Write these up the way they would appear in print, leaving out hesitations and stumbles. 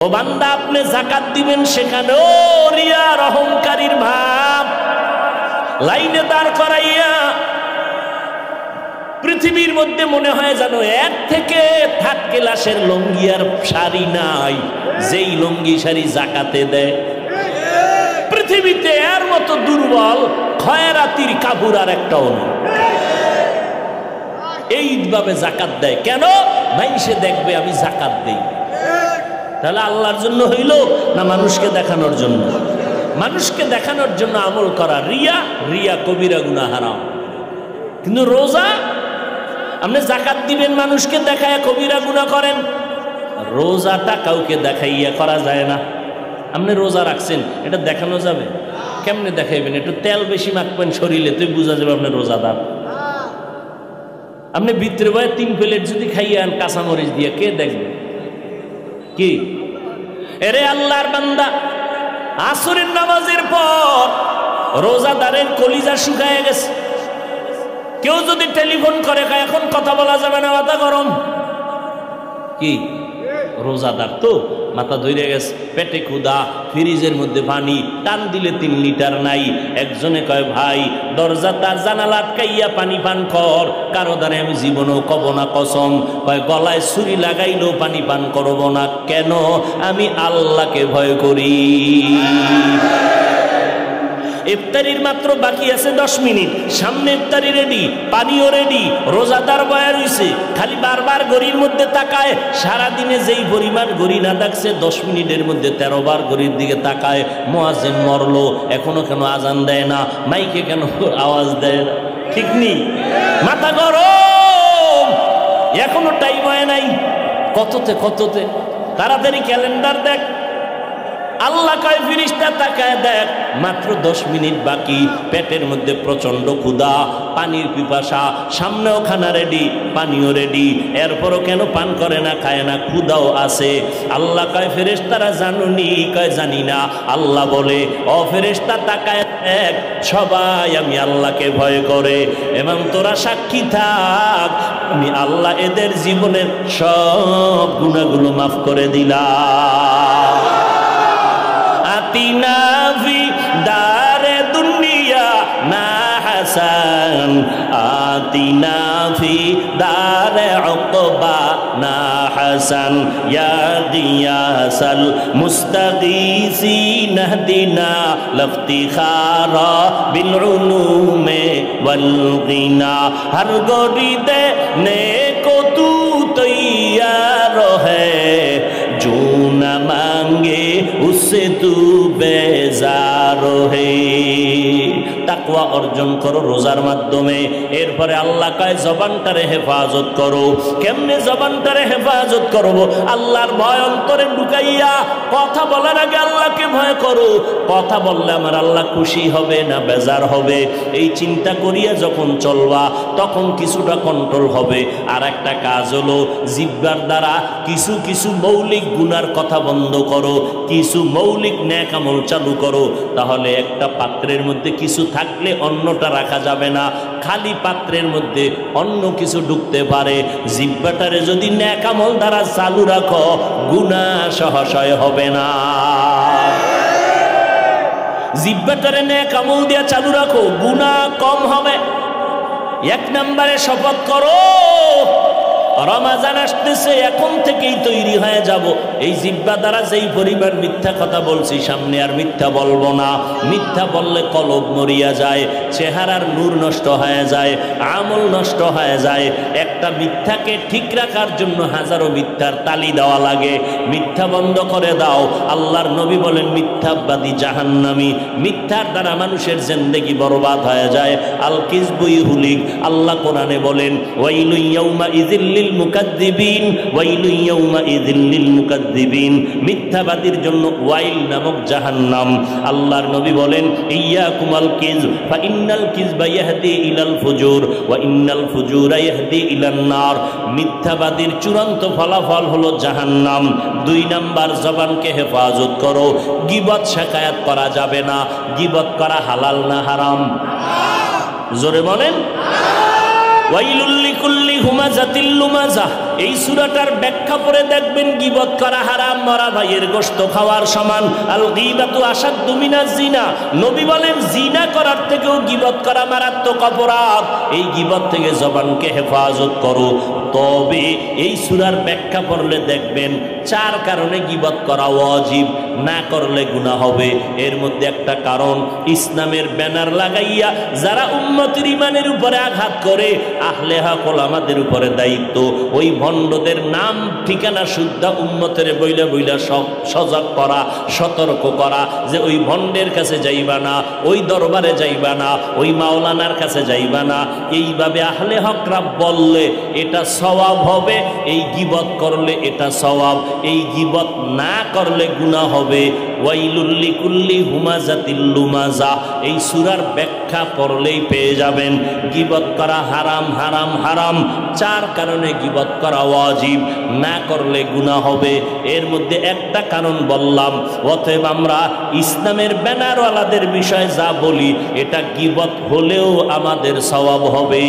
ও বান্দা আপনি যাকাত দিবেন সেখানেও রিয়ার অহংকারীর ভাব, লাইনে দাঁড় করাইয়া পৃথিবীর মধ্যে মনে হয় যেন এক থেকে থার্ড ক্লাসের লুঙ্গি আর শাড়ি নাই, যেই লুঙ্গি শাড়ি যাকাতে দেয়। পৃথিবীতে এর মতো দুর্বল খয়রাতির কাপড় আর একটাও নেই। এইভাবে যাকাত দেয় কেন? মানুষে দেখবে আমি যাকাত দেই। তাহলে আল্লাহর জন্য হইল না মানুষকে দেখানোর জন্য? মানুষকে দেখানোর জন্য আমল করা রিয়া, রিয়া কবিরা গুনাহ হারাম। কিন্তু রোজা আপনি যাকাত দিবেন মানুষকে দেখায় কবিরা গুনাহ করেন। রোজাটা কাউকে দেখাইয়া করা যায় না। আপনি রোজা রাখছেন, এটা দেখানো যাবে? কেমনে দেখাইবেন? একটু তেল বেশি মাখবেন শরীরে, তুই বুঝা যাবে আপনি রোজাদার। আপনি ভিতরে বয়ে 3 প্লেট যদি খাইয়ে আন কাঁচামরিচ দিয়ে, কে দেখবে? কি এরে আল্লাহর বান্দা, আসরের নামাজের পর রোজাদারের কলিজা শুকায় গেছে। কেউ যদি টেলিফোন করে এখন কথা বলা যাবে না, মাথা গরম। কি রোজাদার তো মাথা ধরে গেছে, পেটে ক্ষুধা, ফ্রিজের মধ্যে পানি, টান দিলে 3 লিটার নাই। একজনে কয় ভাই দরজা তার জানালা আটকাইয়া পানি পান কর। কারো দ্বারা আমি জীবনেও কব না কসম। কয় গলায় ছুরি লাগাইলেও পানি পান করব না। কেন? আমি আল্লাহকে ভয় করি। ইফতারির মাত্র বাকি আছে 10 মিনিট, সামনে ইফতারি রেডি, পানিও রেডি, রোজাদার বয়া রইছে, খালি বারবার ঘড়ির মধ্যে তাকায়। সারাদিনে যেই পরিমাণ ঘড়ি না দেখছে 10 মিনিটের মধ্যে 13 বার ঘড়ির দিকে তাকায়। মুয়াজ্জিন মরলো, এখনো কেন আজান দেয় না? মাইকে কেন আওয়াজ দেয় না? ঠিক নেই, মাথা গরম, এখনো টাইম হয় নাই। কততে তাড়াতাড়ি ক্যালেন্ডার দেখ। আল্লাহ কয় ফেরেশতা তাকায় দেখ, মাত্র 10 মিনিট বাকি। পেটের মধ্যে প্রচন্ড ক্ষুধা, পানির পিপাসা, সামনেও খানা রেডি, পানিও রেডি, এরপরও কেন পান করে না, খায় না, ক্ষুধাও আছে। আল্লাহ কয় ফেরেশতারা জানুনি? কয় জানি না। আল্লাহ বলে ও ফেরেশতা তাকায় দেখ, সবাই আমি আল্লাহকে ভয় করে এবং তোরা সাক্ষী থাক, আমি আল্লাহ এদের জীবনের সব গুনাহগুলো মাফ করে দিলাম। আতিনা ফি দারে দুনিয়া না হাসান, আতিনা ফি দারে উকবা না হাসান, ইয়া গিয়াসাল মুস্তাগীসিন ইহদিনা লফতিখারা বিল উলুমে ওয়াল গিনা। হর গরিদে নেকো তু তৈয়ার হ্যায়, जो न मांगे उससे तू बेजार है। তাকওয়া অর্জন করো রোজার মাধ্যমে। এরপরে আল্লাহ কয় জবানটারে হেফাজত করো। কেমনে জবানটারে হেফাজত করব? আল্লাহর ভয় অন্তরে ঢুকাইয়া কথা বলার আগে আল্লাহকে ভয় করো। কথা বললে আমার আল্লাহ খুশি হবে না বেজার হবে, এই চিন্তা করিয়া যখন চলবা তখন কিছুটা কন্ট্রোল হবে। আর একটা কাজ হলো জিহ্বার দ্বারা কিছু কিছু মৌলিক গুনার কথা বন্ধ করো, কিছু মৌলিক নেক আমল চালু করো। তাহলে একটা পাত্রের মধ্যে কিছু থাকলে অন্যটা রাখা যাবে না, খালি পাত্রের মধ্যে অন্য কিছু ঢুকতে পারে। জিহ্বাটারে যদি নেক আমল দ্বারা চালু রাখো, গুনাহ সহসয় হবে না। জিহ্বাটারে নেক আমল দিয়া চালু রাখো, গুনাহ কম হবে। 1 নম্বরে শপথ করো, রমাজান আসতেছে, এখন থেকেই তৈরি হয়ে যাব। এই জিহ্বা দ্বারা যেই পরিমাণ মিথ্যা কথা বলছি, সামনে আর মিথ্যা বলবো না। মিথ্যা বললে কলব মরিয়া যায়, চেহারার নূর নষ্ট হয়ে যায়, আমল নষ্ট হয়ে যায়। একটা মিথ্যাকে ঠিক রাখার জন্য হাজারো মিথ্যার তালি দেওয়া লাগে। মিথ্যা বন্ধ করে দাও। আল্লাহর নবী বলেন মিথ্যাবাদী জাহান্নামী। মিথ্যার দ্বারা মানুষের জিন্দেগি বরবাদ হয়ে যায়। আল কিযবু ইহলিক। আল্লাহ কোরআনে বলেন ওয়াইলু ইয়াউমা ইযিল লিল মুকাদ্দিবিন, ওয়াইলু ইয়াউমা ইযিল লিল মুকাদ্দিবিন। মিথ্যাবাদীর জন্য ওয়াইল নামক জাহান্নাম। আল্লাহর নবী বলেন ইয়াকুমাল কিযব ফা ইন্নাল কিযবা ইয়াহদি ইলাল ফুজুর ওয়া ইন্নাল ফুজুরা ইয়াহদি ইলান নার। মিথ্যাবাদীর চূড়ান্ত ফলাফল হলো জাহান্নাম। 2 নাম্বার, জবানকে হেফাজত করো। গীবত শিকায়াত করা যাবে না। গীবত করা হালাল না হারাম? জোরে বলেন। ওয়াইলুল লিকুল্লি হুমাজাতিল লুমাজা, এই সূরাটার ব্যাখ্যা পড়ে দেখবেন গীবত করা হারাম, মরা ভাইয়ের গোশত খাওয়ার সমান। আল গীবাতু আশাদ্দু মিনাজ জিনা, নবী বলেন জিনা করার থেকেও গীবত করা মারাত্মক অপরাধ। এই গীবত থেকে জবানকে হেফাজত করো। তবে এই সূরার ব্যাখ্যা পড়লে দেখবেন 4 কারণে গীবত করা ওয়াজিব, না করলে গুনাহ হবে। এর মধ্যে একটা কারণ, ইসলামের ব্যানার লাগাইয়া যারা উম্মতের ইমানের উপরে আঘাত করে, আহলে হক ওলামাদের উপরে দায়িত্ব ওই ভণ্ডদের নাম ঠিকানা শুদ্ধা উম্মতের বইলা বইলা সব সজাগ করা, সতর্ক করা যে ওই ভণ্ডের কাছে যাইবা না, ওই দরবারে যাইবা না, ওই মাওলানার কাছে যাইবা না। এইভাবে আহলে হকরা বললে এটা সওয়াব হবে, এই গীবত করলে এটা সওয়াব, এই গীবত না করলে গুনাহ হবে। ওয়াইলুল লিকুল্লি হুমাজাতিল লুমাজা, এই সূরার ব্যাখ্যা পড়লেই পেয়ে যাবেন গীবত করা হারাম হারাম হারাম। 4 কারণে গীবত করা ওয়াজিব, না করলে গুনাহ হবে। এর মধ্যে একটা কারণ বললাম। অতএব আমরা ইসলামের ব্যানারওয়ালাদের বিষয়ে যা বলি এটা গীবত হলেও আমাদের সওয়াব হবে।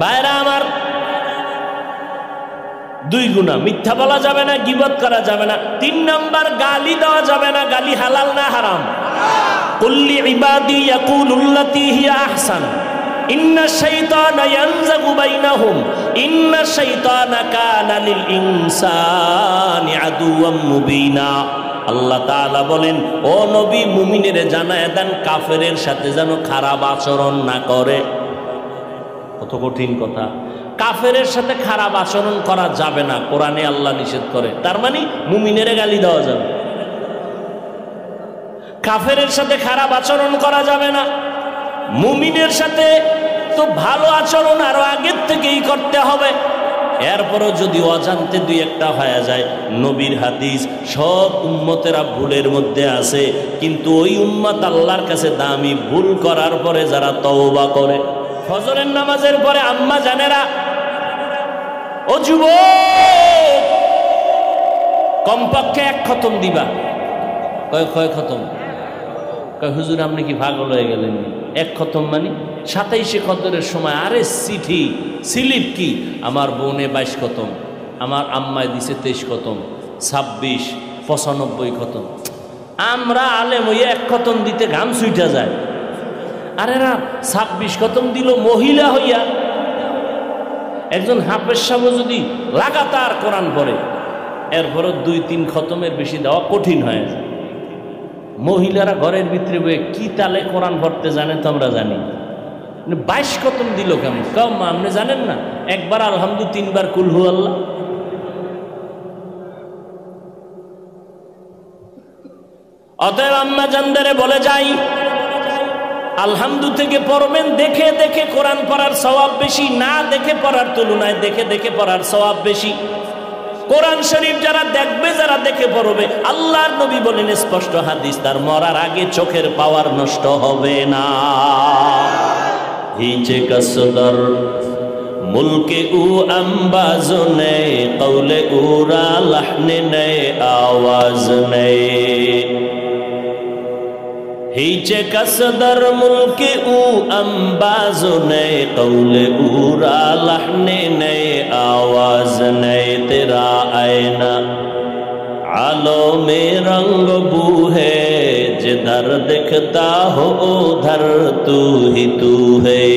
ভাইরা আমার, 2 গুনাহ, মিথ্যা বলা যাবে না, গীবত করা যাবে না। 3 নাম্বার, গালি দেওয়া যাবে না। গালি হালাল না হারাম? কুল্লি ইবাদি ইয়াকুলুল্লাতী হিয়া আহসান ইন্না শাইতানা ইয়ানজাগু বাইনাহুম ইন্না শাইতানা কানা লিল ইনসানি আদুওয়াম মুবিনা। আল্লাহ তাআলা বলেন, ও নবী, মুমিনেরে জানায় দেন কাফেরের সাথে যেন খারাপ আচরণ না করে। কত কঠিন কথা। কাফেরের সাথে খারাপ আচরণ করা যাবে না, কোরআনে আল্লাহ নিষেধ করে। তার মানে মুমিনেরে গালি দেওয়া যাবে, কাফেরের সাথে খারাপ আচরণ করা যাবে না। মুমিনের সাথে তো ভালো আচরণ আরো আগের থেকেই করতে হবে। এরপরও যদি অজান্তে 2-1টা হয়ে যায়, নবীর হাদিস সব উম্মতেরা ভুলের মধ্যে আছে, কিন্তু ওই উম্মত আল্লাহর কাছে দামি, ভুল করার পরে যারা তওবা করে। ফজরের নামাজের পরে আম্মা জানেরা, ও যুবক, কমপক্ষে 1 খতম দিবা। কয় খতম? কয় হুজুর আপনি কি পাগল হয়ে গেলেন? 1 খতম মানে 27 কদরের সময়? আরে চিঠি স্লিপ কি, আমার বোনে 22 খতম, আমার আম্মায় দিছে 23 খতম, 26, 95 খতম। আমরা আলেম ওই 1 খতম দিতে ঘাম ছুইটা যায়। আরে না, 26 খতম দিল মহিলা হইয়া। একজন হাফেজ সাহেব যদি লাগাতার কোরআন পড়ে, এরপরও 2-3 খতমের বেশি দেওয়া কঠিন হয়ে যায়। মহিলারা ঘরের ভিতরে বয়ে কি তালে কোরআন পড়তে জানে তো আমরা জানি। 22 খতম দিল কেমন? কম আপনি জানেন না? একবার আলহামদু, 3 বার কুল হু আল্লাহ। অতএব আম্মা জানদারে বলে যাই, আলহামদু থেকে পড়বেন, দেখে দেখে কোরআন পড়ার সওয়াব বেশি, না দেখে পড়ার তুলনায় দেখে দেখে পড়ার সওয়াব বেশি। কোরআন শরীফ যারা দেখবে, যারা দেখে পড়বে, আল্লাহর নবী বলেন স্পষ্ট হাদিস, তার মরার আগে চোখের পাওয়ার নষ্ট হবে না। হিচে কসদর মুলকে উ আম্বাজ নে কৌলে উরা লহনে নে আওয়াজ নে। हिचे कसदर मुल्के ऊ अंबाज नए कौले उरा लहने नए आवाज नए तेरा आईना आलो में रंग बू है जिधर दिखता हो उधर तू ही तू है।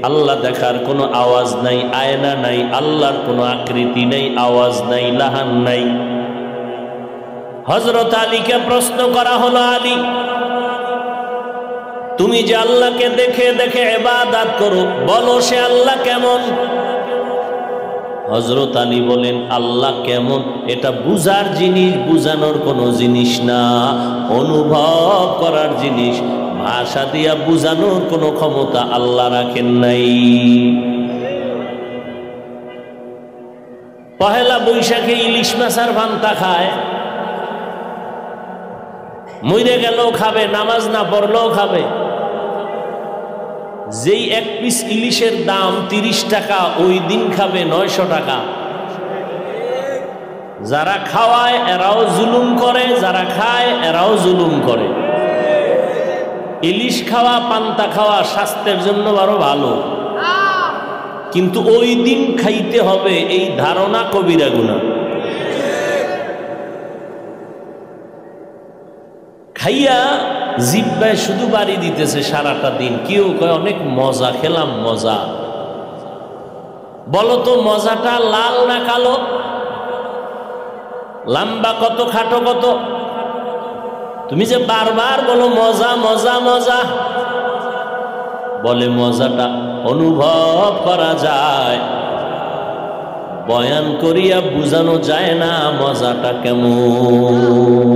আল্লাহ দেখার কোনো আওয়াজ নাই, আয়না নাই, আল্লাহর কোনো আকৃতি নেই, আওয়াজ নাই, লাহান নাই। হযরত আলীকে প্রশ্ন করা হলো, আলী তুমি যে আল্লাহকে দেখে দেখে ইবাদত করো, বলো সে আল্লাহ কেমন? হযরত আলী বলেন, আল্লাহ কেমন এটা বুঝার জিনিস, বুঝানোর কোনো জিনিস না, অনুভব করার জিনিস। ভাষা দিয়া বুঝানোর কোনো ক্ষমতা আল্লাহ রাখেন নাই। পহেলা বৈশাখে ইলিশ মাছ আর ভান্তা খায়, মইরে গেলেও খাবে, নামাজ না পড়লেও খাবে। যেই 1 পিস ইলিশের দাম 30 টাকা, ওই দিন খাবে 900 টাকা। যারা খাওয়ায় এরাও জুলুম করে, যারা খায় এরাও জুলুম করে। ইলিশ খাওয়া পান্তা খাওয়া স্বাস্থ্যের জন্য আরো ভালো, কিন্তু ওই দিন খাইতে হবে এই ধারণা কবিরা গুনাহ। খাইয়া জিহ্বায় শুধু বাড়ি দিতেছে সারাটা দিন, কেউ কয় অনেক মজা খেলাম, মজা। বলো তো মজাটা লাল না কালো, লম্বা কত খাটো কত? তুমি যে বারবার বলো মজা মজা মজা, বলে মজাটা অনুভব করা যায়, বয়ান করিয়া বুঝানো যায় না মজাটা কেমন।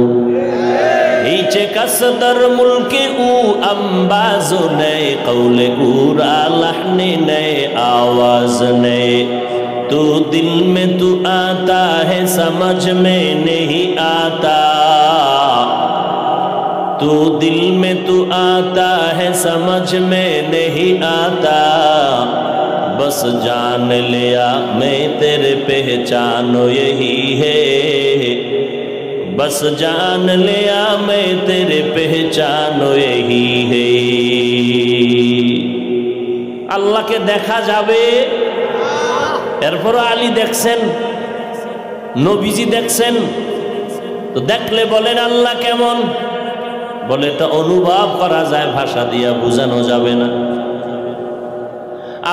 এইচে কাসদার মুলকে উ আম্বাজো নেই, কৌলে গুরা লাহনে নেই, আওয়াজ নেই। तू दिल में तू आता है समझ में नहीं आता, तू दिल में तू आता है समझ में नहीं आता, बस जान लिया मैं तेरे पहचानो यही है, बस जान लिया मैं तेरे पहचानो यही है। अल्लाह के देखा जावे, এরপর আলী দেখছেন, নবীজি দেখছেন, তো দেখলে বলেন আল্লাহ কেমন? বলে এটা অনুভব করা যায়, ভাষা দিয়া বোঝানো যাবে না।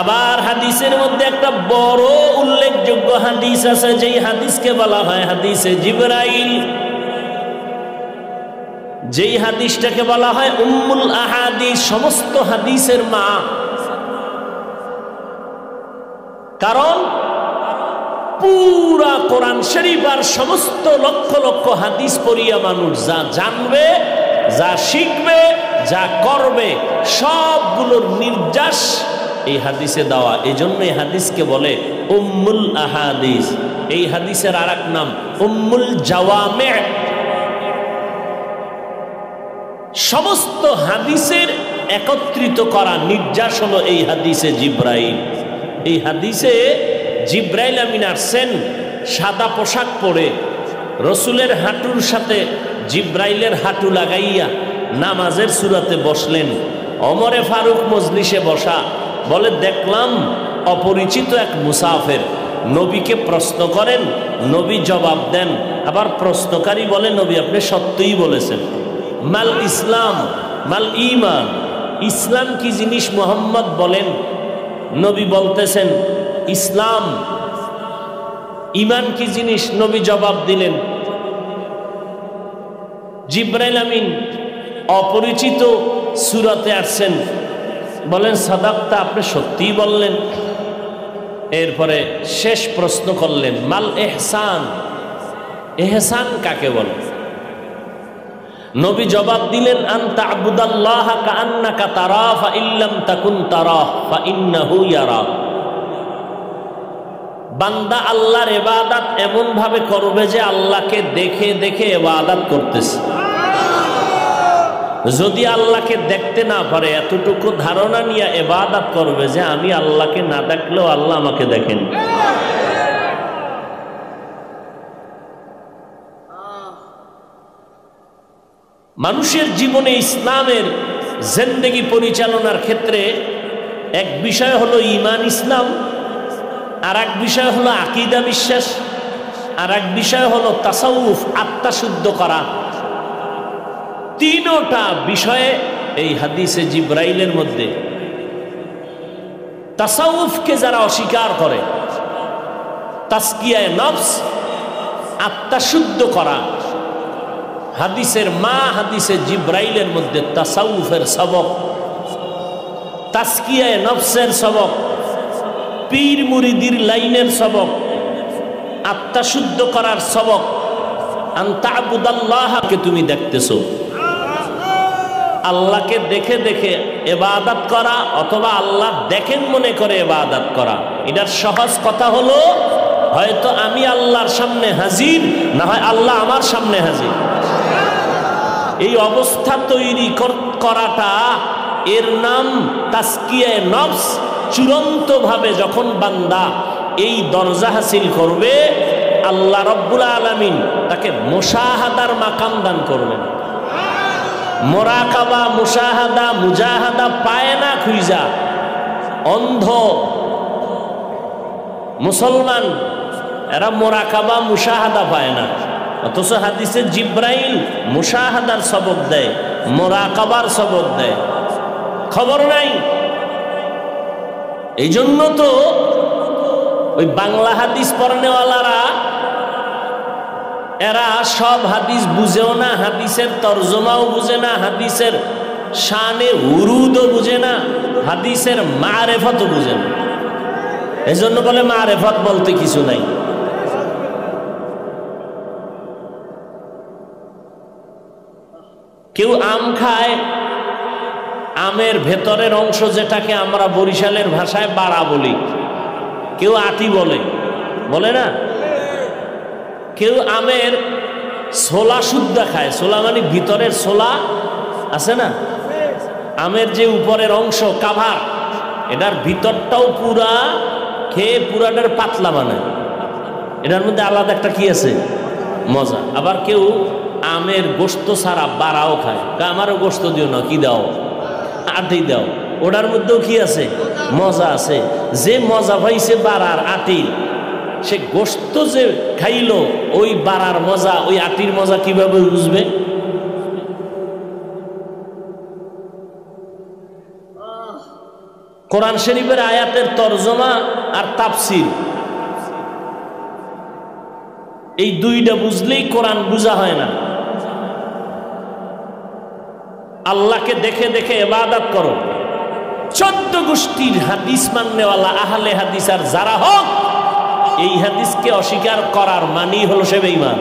আবার হাদিসের মধ্যে একটা বড় উল্লেখযোগ্য হাদিস আছে, যেই হাদিসকে বলা হয় হাদিসে জিবরাইল, যেই হাদিসটাকে বলা হয় উম্মুল আহাদিস, সমস্ত হাদিসের মা। কারণ পুরা কোরআন শরীফ আর সমস্ত লক্ষ লক্ষ হাদিস পড়িয়া মানুষ যা জানবে, যা শিখবে, যা করবে, সবগুলোর নির্যাস এই হাদিসে দেওয়া। এই জন্য এই হাদিসকে বলে উম্মুল আহাদিস। এই হাদিসের আর এক নাম উম্মুল জাওয়ামে। সমস্ত হাদিসের একত্রিত করা নির্যাস হলো এই হাদিসে জিব্রাইল। এই হাদিসে জিব্রাইল আমিন আসছেন সাদা পোশাক পরে, রসুলের হাঁটুর সাথে জিব্রাইলের হাঁটু লাগাইয়া নামাজের সুরাতে বসলেন। ওমরে ফারুক মজলিসে বসা, বলে দেখলাম অপরিচিত এক মুসাফির নবীকে প্রশ্ন করেন, নবী জবাব দেন, আবার প্রশ্নকারী বলে নবী আপনি সত্যই বলেছেন। মাল ইসলাম মাল ঈমান, ইসলাম কি জিনিস মুহাম্মদ বলেন। নবী বলতেছেন ইসলাম। ঈমান কি জিনিস, নবী জবাব দিলেন। জিব্রাইল আমিন অপরিচিত সূরাতে আসছেন, বলেন সাদাক্তা আপনি সত্যিই বললেন। এরপরে শেষ প্রশ্ন করলেন মাল ইহসান, ইহসান কাকে বলে। নবী জবাব দিলেন আন তা'বুদাল্লাহা কাআন্নাকা তারাহু ফা ইল্লাম তাকুন তারাহু ফা ইন্নাহু ইয়ারাক। বান্দা আল্লাহর ইবাদত এমন ভাবে করবে যে আল্লাহকে দেখে দেখে ইবাদত করতেছে। যদি আল্লাহকে দেখতে না পারে, এতটুকু ধারণা নিয়ে ইবাদত করবে যে আমি আল্লাহকে না দেখলেও আল্লাহ আমাকে দেখেন। মানুষের জীবনে ইসলামের জিন্দেগি পরিচালনার ক্ষেত্রে এক বিষয় হলো ঈমান ইসলাম, আর এক বিষয় হলো আকীদা বিশ্বাস, আর এক বিষয় হলো তাসাউফ আত্মা শুদ্ধ করা। তিনটা বিষয়ে এই হাদিসে জিব্রাইলের মধ্যে তাসাউফকে যারা অস্বীকার করে, তাসকিয়ায়ে নফস আত্মা শুদ্ধ করা, হাদিসের মা হাদিসে জিব্রাইলের মধ্যে তাসাউফের সবক, তাসকিয়ায়ে নফসের সবক, পীর মুরিদির লাইনের সবক, আত্মা শুদ্ধ করার সবক। আন তা'বুদাল্লাহকে তুমি দেখতেছো, আল্লাহকে দেখে দেখে ইবাদত করা অথবা আল্লাহ দেখেন মনে করে ইবাদত করা। এটার সহজ কথা হলো হয়তো আমি আল্লাহর সামনে হাজির, না হয় আল্লাহ আমার সামনে হাজির। এই অবস্থা তৈরি করাটা এর নাম তাসকিয়ায়ে নফস। চূড়ান্তভাবে যখন বান্দা এই দরজা হাসিল করবে, আল্লাহ রব্বুল আলামিন তাকে মুশাহাদার মাকাম দান করবেন। মোরাকাবা, মুশাহাদা, মুজাহাদা পায় না খুঁজা। অন্ধ মুসলমান এরা মোরাকাবা মুশাহাদা পায় না, অথচ হাদিসে জিব্রাইল মুশাহাদার সবক দেয়, মোরাকাবার সবক দেয়, খবর নাই। এই জন্য তো ওই বাংলা হাদিস পড়নেওয়ালারা এরা সব হাদিস বুঝেও না, হাদিসের তর্জমাও বুঝে না, হাদিসের শানে উরুদও বুঝে না, হাদিসের মারেফতও বুঝে না। এই জন্য বলে মারেফত বলতে কিছু নাই। কেউ আম খায়, আমের ভেতরের অংশ যেটাকে আমরা বরিশালের ভাষায় বাড়া বলি, কেউ আটি বলে, বলে না? কেউ আমের ছোলা শুদ্ধা খায়, ছোলা মানে ভিতরের ছোলা আছে না, আমের যে উপরের অংশ কাভার, এটার ভিতরটাও পুরা খেয়ে পুরাটার পাতলা বানায়, এটার মধ্যে আলাদা একটা কি আছে মজা। আবার কেউ আমের গোস্ত ছাড়া বাড়াও খায়, আমারও গোস্ত দিও না, কি দাও, আটি দাও, ওটার মধ্যেও কি আছে মজা আছে। যে মজা পাইছে বাড়ার আটির, সে গোস্ত যে খাইলো ওই বাড়ার মজা, ওই আটির মজা কিভাবে বুঝবে? কোরআন শরীফের আয়াতের তরজমা আর তাফসীর, এই দুইটা বুঝলেই কোরআন বুঝা হয় না। আল্লাহকে দেখে দেখে ইবাদত করো। 14 গোষ্ঠীর হাদিস মাননেওয়ালা আহলে হাদিস আর যারা হোক, এই হাদিসকে অস্বীকার করার মানেই হলো সে বেঈমান।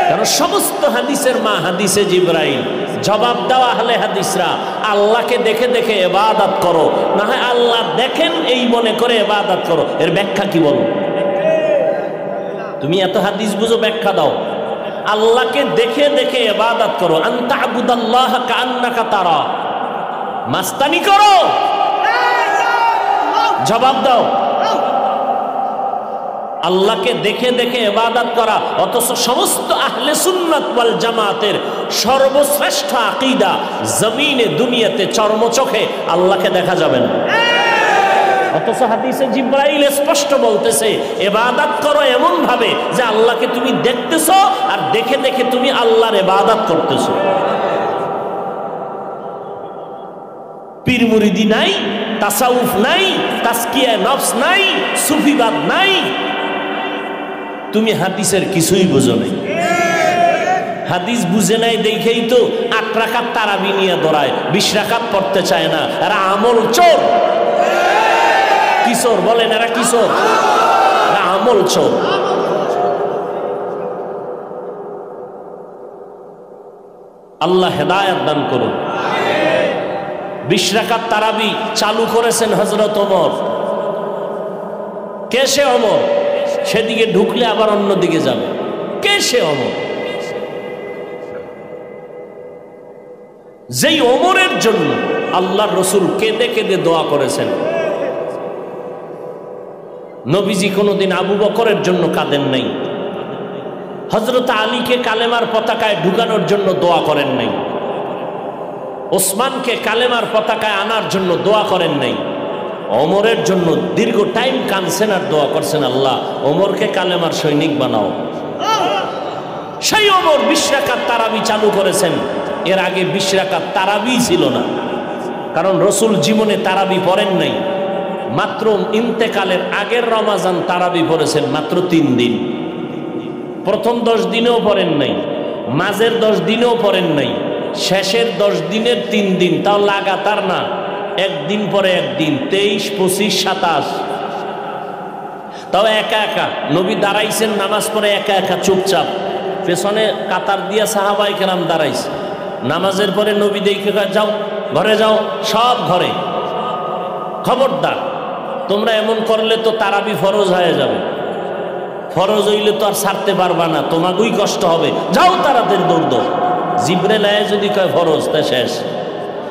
কারণ সমস্ত হাদিসের মা হাদিসে জিব্রাইল। জবাব দাও আহলে হাদিসরা, আল্লাহকে দেখে দেখে ইবাদত করো, না হয় আল্লাহ দেখেন এই মনে করে ইবাদত করো। এর ব্যাখ্যা কি বলো? তুমি এত হাদিস বুঝো, ব্যাখ্যা দাও। আল্লাহকে দেখে দেখে ইবাদত করো, আনতা আবুদাল্লাহ কান্নাকা তারা, মাস্তানি করো। জবাব দাও। আল্লাহকে দেখে দেখে ইবাদত করা, অথচ সমস্ত আহলে সুন্নাত ওয়াল জামাতের সর্বশ্রেষ্ঠ আকীদা, জমিনে দুনিয়াতে চর্মচোখে আল্লাহকে দেখা যাবে না। অথচ হাদিসে জিব্রাইল স্পষ্ট বলতেছে ইবাদত করো এমন ভাবে যে আল্লাহকে তুমি দেখতেছো আর দেখে দেখে তুমি আল্লাহর ইবাদত করতেছো। পীর মুরিদি নাই, তাসাউফ নাই, তাসকিয়া নফস নাই, সুফিবাদ নাই, তুমি হাদিসের কিছুই বুঝো নাই। হাদিস বুঝে নাই দেখেই তো 8 রাকাত তারাবি নিয়ে দৌড়ায়, 20 রাকাত পড়তে চায় না। এরা আমল চোর। কিশোর বলেন, এরা কিশোর, এরা আমল চোর। আল্লাহ হেদায়েত দান করুন। 20 রাকাত তারাবি চালু করেছেন হযরত ওমর। কে সে ওমর? সেদিকে ঢুকলে আবার অন্যদিকে যাবে। কে সে ওমর? যেই ওমরের জন্য আল্লাহর রাসূল কেঁদে কেঁদে দোয়া করেছেন। নবীজি কোনোদিন আবু বকরের জন্য কাঁদেন নাই, হযরত আলীকে কালেমার পতাকায় ঢুকানোর জন্য দোয়া করেন নাই, ওসমানকে কালেমার পতাকায় আনার জন্য দোয়া করেন নাই, ওমরের জন্য দীর্ঘ টাইম কাঁদছেন আর দোয়া করছেন, আল্লাহ ওমরকে কালেমার সৈনিক বানাও। সেই ওমর 20 রাকাত তারাবি চালু করেছেন। এর আগে 20 রাকাত তারাবি ছিল না, কারণ রাসূল জীবনে তারাবি পড়েন নাই। মাত্র ইন্তেকালের আগের রমাজান তারাবি পড়েছেন, মাত্র 3 দিন। প্রথম 10 দিনেও পড়েন নাই, মাঝের 10 দিনেও পড়েন নাই, শেষের 10 দিনের 3 দিন, তাও লাগাতার না, একদিন পরে একদিন, 23, 25, 27, তাও একা একা। নবী দাঁড়াইছেন নামাজ পড়ে একা একা চুপচাপ, পেছনে কাতার দিয়া সাহাবায়ে কেরাম দাঁড়াইছে। নামাজের পরে নবী দেখে যাও ঘরে, যাও সব ঘরে, খবরদার তোমরা এমন করলে তো তারাবি ফরজ হয়ে যাবে, ফরজ হইলে তো আর ছাড়তে পারবা না, তোমাকেই কষ্ট হবে, যাও তাড়াতাড়ি দৌড় দাও। জিবরাইল আয়া যদি কয় ফরজ, তা শেষ,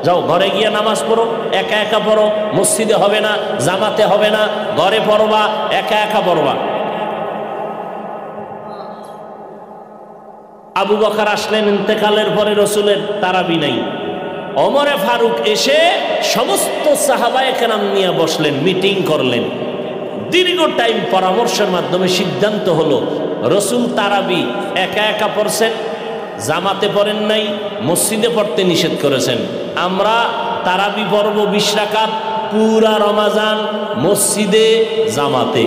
যাও ঘরে গিয়ে নামাজ পড়ো, একা একা পড়ো, মসজিদে হবে না, জামাতে হবে না, ঘরে পড়বা, একা একা পড়বা। আবু বকর আসলেন ইন্তেকালের পরে, রসুলের তারাবি নাই। ওমরে ফারুক এসে সমস্ত সাহাবায়ে কেরাম নিয়ে বসলেন, মিটিং করলেন। দীর্ঘ টাইম পরামর্শের মাধ্যমে সিদ্ধান্ত হলো রসুল তারাবি একা একা পড়ছেন, জামাতে পড়েন নাই, মসজিদে পড়তে নিষেধ করেছেন। আমরা তারাবি পড়ব 20 রাকাত পুরা রমাজান, মসজিদে জামাতে।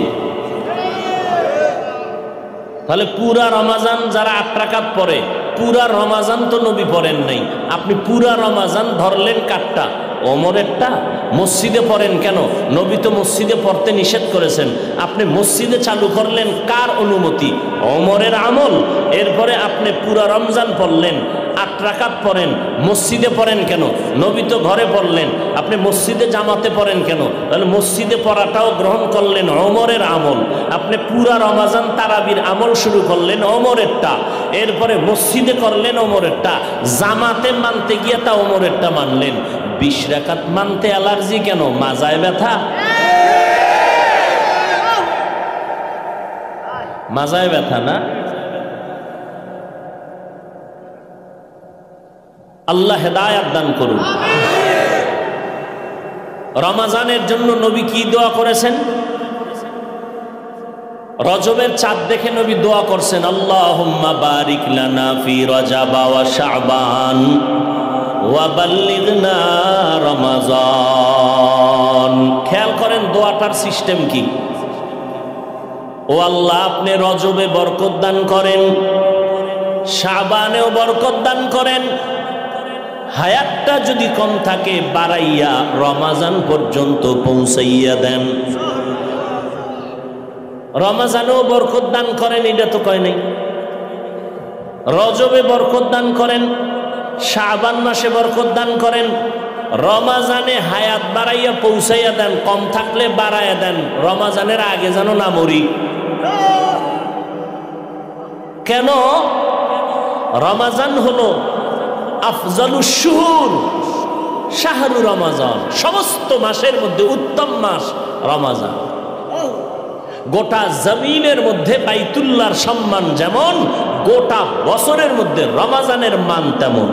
তাহলে পুরা রমাজান যারা 8 রাকাত পড়ে, পুরা রমাজান তো নবী পড়েন নাই, আপনি পুরা রমাজান ধরলেন কাটটা? ওমরেরটা। মসজিদে পড়েন কেন? নবী তো মসজিদে পড়তে নিষেধ করেছেন, আপনি মসজিদে চালু করলেন কার অনুমতি? ওমরের আমল। এরপরে আপনি পুরা রমজান পড়লেন, 8 রাকাত পড়েন, মসজিদে পড়েন কেন? নবী তো ঘরে পড়লেন, আপনি মসজিদে জামাতে পড়েন কেন? তাহলে মসজিদে পড়াটাও গ্রহণ করলেন ওমরের আমল। আপনি পুরা রমাজান তারাবির আমল শুরু করলেন ওমরেরটা, এরপরে মসজিদে করলেন ওমরেরটা, জামাতে মানতে গিয়ে তা ওমরেরটা মানলেন। 20 রাকাত মানতে অ্যালার্জি কেন? মাজায় ব্যথা? মাজায় ব্যথা না? আল্লাহ হেদায়েত দান করুন। রমাজানের জন্য নবী কি দোয়া করেছেন? রজবের চাঁদ দেখে নবী দোয়া করছেন, আল্লাহুম্মা বারিক লানা ফি রজব ওয়া শাবান ওয়া বাল্লিগনা রমাজান। খেয়াল করেন দোয়াটার সিস্টেম কি। ও আল্লাহ, আপনি রজবে বরকত দান করেন, শাবানেও বরকত দান করেন, হায়াতটা যদি কম থাকে বাড়াইয়া রমাজান পর্যন্ত পৌঁছাইয়া দেন। রমাজানেও বরকত দান করেন, এটা তো কয় নাই। রজবে বরকত দান করেন, শাবান মাসে বরকত দান করেন, রমাজানে হায়াত বাড়াইয়া পৌঁছাইয়া দেন, কম থাকলে বাড়াইয়া দেন, রমাজানের আগে যেন না মরি। কেন? রমাজান হলো আফজালুশ শুহুর, শাহরু রমাজান, সমস্ত মাসের মধ্যে উত্তম মাস রমাজান। গোটা জমিনের মধ্যে বাইতুল্লাহর সম্মান যেমন, গোটা বছরের মধ্যে রমাজানের মান তেমন।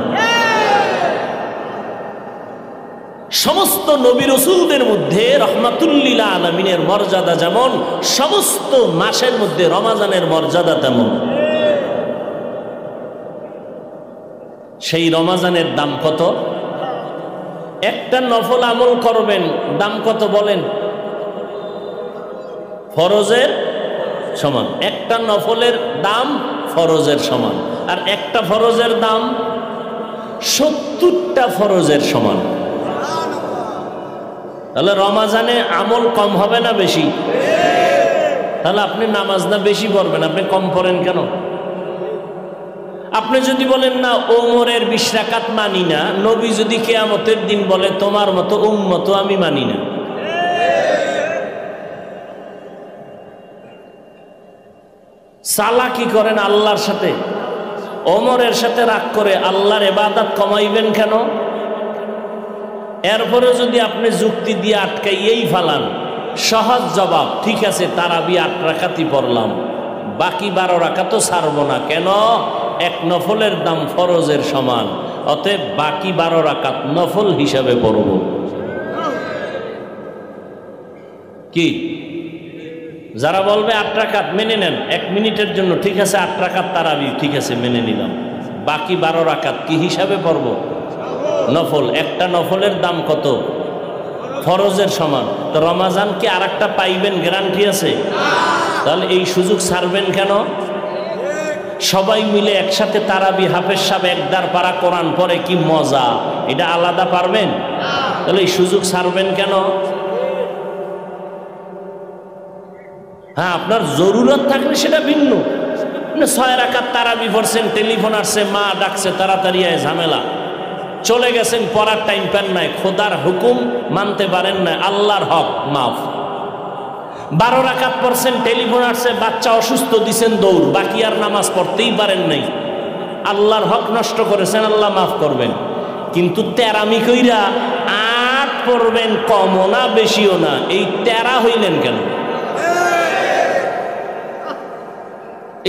সমস্ত নবী রাসূলদের মধ্যে রহমাতুল্লিল আলামিনের মর্যাদা যেমন, সমস্ত মাসের মধ্যে রমাজানের মর্যাদা তেমন। সেই রমাজানের দাম কত? একটা নফল আমল করবেন, দাম কত বলেন? ফরজের সমান। একটা নফলের দাম ফরজের সমান, আর একটা ফরজের দাম 70টা ফরজের সমান। তাহলে রমাজানে আমল কম হবে না বেশি? তাহলে আপনি নামাজ না বেশি পড়বেন, আপনি কম পড়েন কেন? আপনি যদি বলেন না ওমরের 20 রাকাত মানি না, নবী যদি কিয়ামতের দিন বলে তোমার মতো উম্মত আমি মানি না, চালাকি করেন আল্লাহর সাথে, ওমরের সাথে রাগ করে আল্লাহর ইবাদত কমাইবেন কেন? এরপরে যদি আপনি যুক্তি দিয়ে আটকাইয়েই ফালান, সহজ জবাব, ঠিক আছে তারাবি 8 রাকাতই পড়লাম, বাকি 12 রাকাতও ছাড়বো না। কেন? এক নফলের দাম ফরজের সমান, অতএব বাকি 12 রাকাত নফল হিসাবে পড়ব। কি? যারা বলবে 8 রাকাত মেনে নেন, 1 মিনিটের জন্য, ঠিক আছে 8 রাকাত তারাবি, ঠিক আছে মেনে নিলাম, বাকি 12 রাকাত কি হিসাবে পড়ব? নফল। একটা নফলের দাম কত? ফরজের সমান। তো রমাজান কি আর একটা পাইবেন গ্যারান্টি আছে? তাহলে এই সুযোগ ছাড়বেন কেন? সবাই মিলে একসাথে তারাবি, হাফেজ সাহেব একদার পারা কোরআন পড়ে, কি মজা, এটা আলাদা পারবেন? তাহলে এই সুযোগ ছাড়বেন কেন? হ্যাঁ, আপনার জরুরত থাকলে সেটা ভিন্ন। 6 রাকাত তারাবি পড়ছেন, টেলিফোন আসছে, মা ডাকছে, তাড়াতাড়ি আয়, ঝামেলা, চলে গেছেন, পড়ার টাইম পান নাই, খোদার হুকুম মানতে পারেন না, আল্লাহর হক মাফ। 12 রাকাত পড়ছেন, টেলিফোন আসছে, বাচ্চা অসুস্থ, দিছেন দৌড়, বাকি আর নামাজ পড়তেই পারেন নাই, আল্লাহর হক নষ্ট করেছেন, আল্লাহ মাফ করবেন। কিন্তু তেরামি কইরা 8 পড়বেন, কমও না বেশিও না, এই তেরা হইলেন কেন?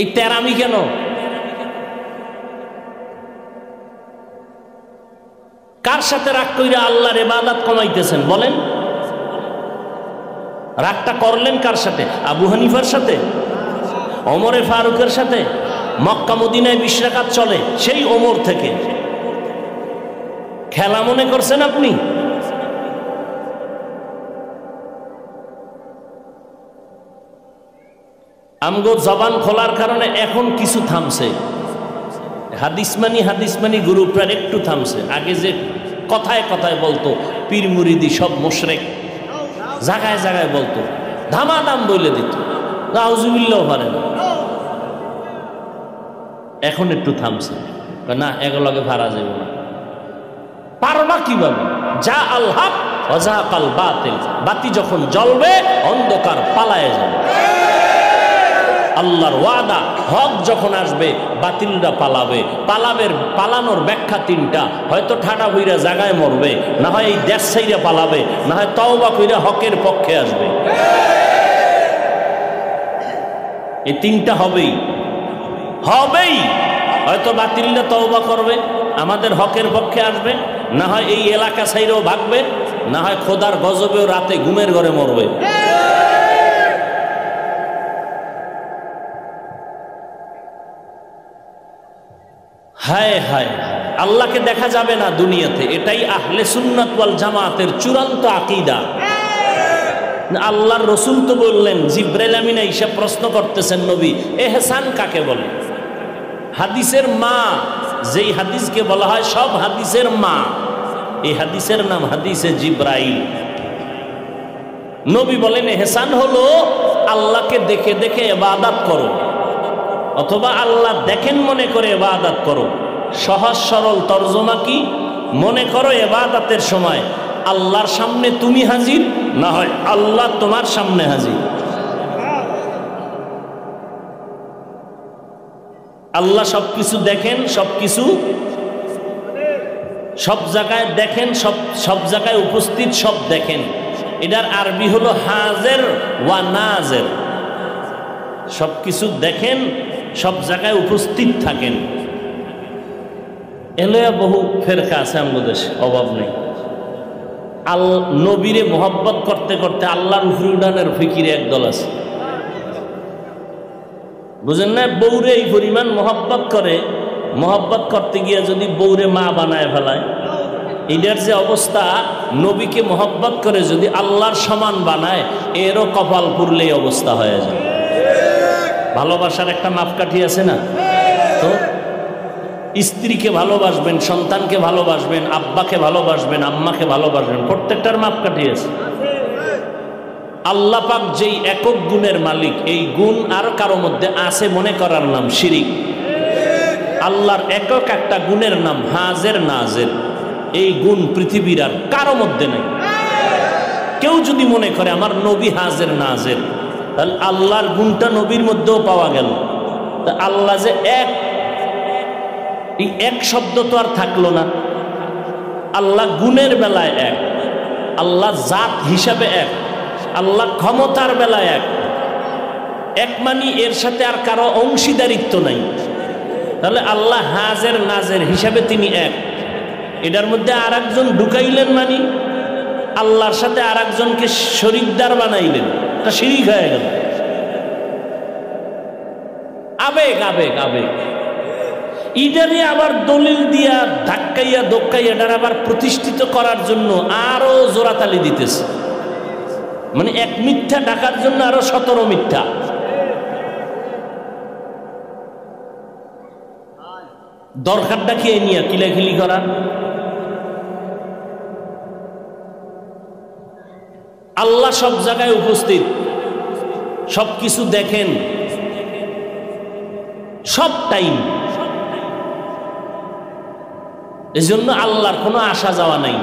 এই তেরামি কেন? কার সাথে রাগ কইরা আল্লাহর ইবাদত কমাইতেছেন বলেন? রাগটা করলেন কার সাথে? আবু হানিফার সাথে, ওমরে ফারুকের সাথে? মক্কা মদিনায় 20 রাকাত চলে সেই ওমর থেকে। খেলা মনে করছেন আপনি? আমগো জবান খোলার কারণে এখন কিছু থামছে। হাদিসমানি গ্রুপরা একটু থামছে। আগে যে কথায় কথায় বলতো পীর মুরিদি সব মুশরিক, জায়গায় জায়গায় বলতো, ধামাধাম বলে দিত, আউযুবিল্লাহ পারে না। এখন একটু থামছে, না এগুলোকে ভাড়া যাবে না। পারবা কিভাবে? যা আল হক ওয়া যাকাল বাতিল, বাতি যখন জ্বলবে অন্ধকার পালায়ে যাবে। আল্লাহর ওয়াদা, হক যখন আসবে বাতিলরা পালাবে। পালানোর ব্যাখ্যা 3টা। হয়তো ঠাডা হইরা জায়গায় মরবে, না হয় এই দেশ ছাইরা পালাবে, না হয় তওবা কইরা হকের পক্ষে আসবে। এই 3টা হবেই। হয়তো বাতিলরা তওবা করবে, আমাদের হকের পক্ষে আসবে, না হয় এই এলাকা ছাইরেও ভাগবে, না হয় খোদার গজবেও রাতে ঘুমের ঘরে মরবে। হায় হায়, আল্লাহকে দেখা যাবে না দুনিয়াতে। এটাই আহলে সুন্নাত ওয়াল জামাতের চূড়ান্ত আকীদা। আল্লাহর রাসূল তো বললেন, জিবরাইল আমিন এসে প্রশ্ন করতেছেন, নবী ইহসান কাকে বলে? হাদিসের মা, যেই হাদিসকে বলা হয় সব হাদিসের মা, এই হাদিসের নাম হাদিসে জিবরাইল। নবী বলেন ইহসান হলো আল্লাহকে দেখে দেখে ইবাদত করো, অথবা আল্লাহ দেখেন মনে করে ইবাদত করো। সহজ সরল তরজমা কি? মনে করো ইবাদতের সময় আল্লাহর সামনে তুমি হাজির, না হয় আল্লাহ তোমার সামনে হাজির। আল্লাহ সবকিছু দেখেন, সবকিছু সব জায়গায় দেখেন, সব জায়গায় উপস্থিত, সব দেখেন। এটার আরবি হলো হাজের ওয়া নাজের। সবকিছু দেখেন, সব জায়গায় উপস্থিত থাকেন। এলয়া বহু ফেরকা আছে আমাদের দেশে, অভাব নেই। নবীরে মোহাব্বত করতে করতে আল্লাহর উপরে উঠানের ফিকিরে একদল আছে, বুঝেন না? বউরে এই পরিমাণ মোহাব্বত করে, মোহাব্বত করতে গিয়ে যদি বউরে মা বানায় ফেলায়, এটার যে অবস্থা, নবীকে মোহাব্বত করে যদি আল্লাহর সমান বানায়, এরও কপাল পুরলেই অবস্থা হয়ে যায়। ভালোবাসার একটা মাপকাঠি আছে না? তো স্ত্রীকে ভালোবাসবেন, সন্তানকে ভালোবাসবেন, আব্বাকে ভালোবাসবেন, আম্মাকে ভালোবাসবেন, প্রত্যেকটার মাপকাঠি আছে। আল্লাহ পাক যেই একক গুণের মালিক, এই গুণ আর কারো মধ্যে আছে মনে করার নাম শিরিক। আল্লাহর একক একটা গুণের নাম হাজের নাজের। এই গুণ পৃথিবীর আর কারো মধ্যে নেই। কেউ যদি মনে করে আমার নবী হাজের নাজের, তাহলে আল্লাহর গুণটা নবীর মধ্যেও পাওয়া গেল। তা আল্লাহ যে এক, এই এক শব্দ তো আর থাকলো না। আল্লাহ গুণের বেলায় এক, আল্লাহ জাত হিসাবে এক, আল্লাহ ক্ষমতার বেলায় এক। এক মানি এর সাথে আর কারো অংশীদারিত্ব নাই। তাহলে আল্লাহ হাজের নাজের হিসাবে তিনি এক। এটার মধ্যে আর একজন ঢুকাইলেন মানি আল্লাহর সাথে আর একজনকে শরীকদার বানাইলেন, তা শিরিক হয়ে গেল। আবেগ আবেগ আবেগ, ইডারে আবার দলিল দিয়া ধাক্কাইয়া দোক্কাইয়া এটার আবার প্রতিষ্ঠিত করার জন্য আরো জোরাতালি দিতেছে। মানে এক মিথ্যা ঢাকার জন্য আরো 17 মিথ্যা। দরকারটা কি এই নিয়ে কিলাকিলি করা? আল্লাহ সব জায়গায় উপস্থিত, সবকিছু দেখেন, সব টাইম। এই জন্য আল্লাহর কোনো আসা যাওয়া নাই,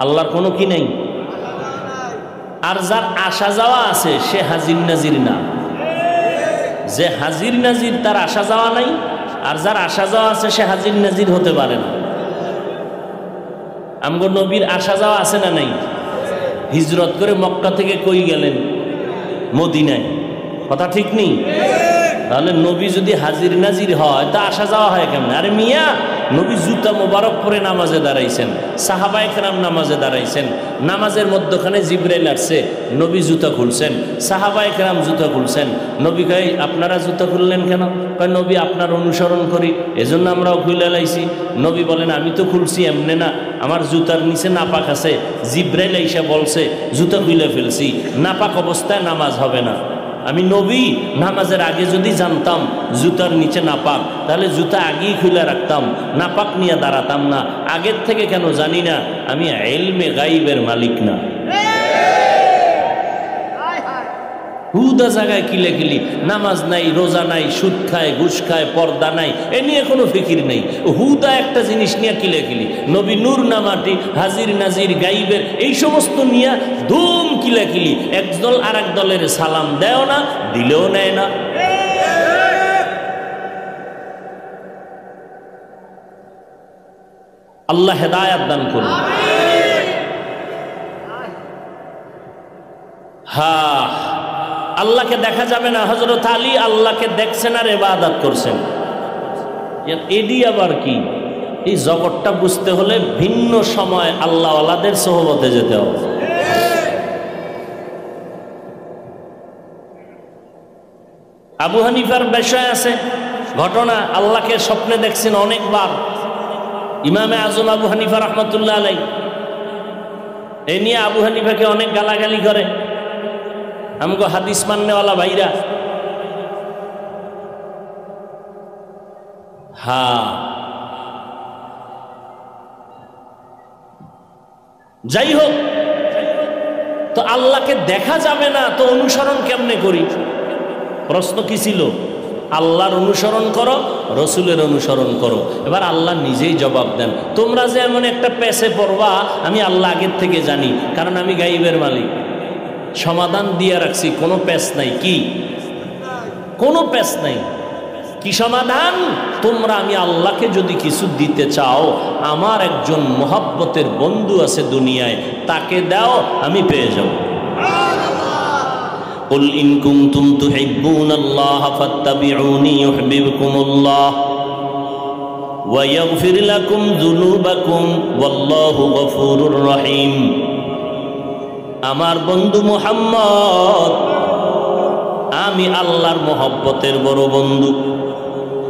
আল্লাহর কোনো কি নেই। আর যার আসা যাওয়া আছে সে হাজির নাজির না। যে হাজির নাজির তার আসা যাওয়া নাই, আর যার আসা যাওয়া আছে সে হাজির নাজির হতে পারে না। আমগো নবীর আসা যাওয়া আছে না নাই? হিজরত করে মক্কা থেকে কই গেলেন? মদিনায়। কথা ঠিক নেই? তাহলে নবী যদি হাজির নাজির হয় তা আসা যাওয়া হয় কেমন? আরে মিয়া, নবী জুতা মোবারক পরে নামাজে দাঁড়াইছেন, সাহাবায়ে কেরাম নামাজে দাঁড়াইছেন, নামাজের মধ্যখানে জিবরাইল আসছে, নবী জুতা খুলছেন, সাহাবায়ে কেরাম জুতা খুলছেন। নবী কয় আপনারা জুতা খুললেন কেন? কয় নবী আপনার অনুসরণ করি এজন্য আমরাও খুলে লাইছি। নবী বলেন আমি তো খুলছি এমনি না, আমার জুতার নিচে নাপাক আছে, জিবরাইল আইসা বলছে জুতা খুলে ফেলছি, নাপাক অবস্থায় নামাজ হবে না। আমি নবী নামাজের আগে যদি জানতাম জুতার নিচে নাপাক, তাহলে জুতা আগেই খুলে রাখতাম, নাপাক নিয়ে দাঁড়াতাম না। আগের থেকে কেন জানি না, আমি ইলমে গাইবের মালিক না। হুদা জায়গায় কিলে নামাজ নাই, রোজা নাই, সুদ খায়, ঘুষ খায়, পর্দা নাই, এ নিয়ে কোনো ফিকির নেই। হুদা একটা জিনিস নিয়ে কিলে নবী নূর না মাটি, হাজির নাজির গাইবের এই সমস্ত নিয়ে ধুম কিলে একদল আর এক দলের সালাম দেও না, দিলেও নেয় না। আল্লাহ হেদায়াত দান করুন। হ্যাঁ, আল্লাহকে দেখা যাবে না। হযরত আলী আল্লাহকে দেখছেন আর ইবাদত করছেন। এডি আবার কি? এই জগৎটা বুঝতে হলে ভিন্ন সময় আল্লাহওয়ালাদের সোহবতে যেতে হবে। আবু হানিফার বিষয় আছে ঘটনা, আল্লাহকে স্বপ্নে দেখছেন অনেকবার। ইমামে আজম আবু হানিফা রহমতুল্লাহ আলাইহি এ নিয়ে আবু হানিফাকে অনেক গালাগালি করে। আমগো হাদিস মাননেওয়ালা ভাইরা, হ্যাঁ যাই হোক, তো আল্লাহকে দেখা যাবে না তো অনুসরণ কেমনে করি? প্রশ্ন কি ছিল? আল্লাহর অনুসরণ করো, রসুলের অনুসরণ করো। এবার আল্লাহ নিজেই জবাব দেন, তোমরা যে এমন একটা পেছে পড়বা আমি আল্লাহ আগের থেকে জানি, কারণ আমি গাইবের মালিক। সমাধান দিয়ে রাখছি, কোনো প্যাচ নাই। কি? কোনো প্যাচ নাই। কি সমাধান? তোমরা আমি আল্লাহকে যদি কিছু দিতে চাও, আমার একজন মহব্বতের বন্ধু আছে দুনিয়ায়, তাকে দাও, আমি পেয়ে যাব। قل إن كنتم تحبون الله فاتبعوني يحببكم الله ويغفر لكم ذنوبكم والله غفور رحيم। আমার বন্ধু মুহাম্মদ, আমি আল্লাহর মহব্বতের বড় বন্ধু।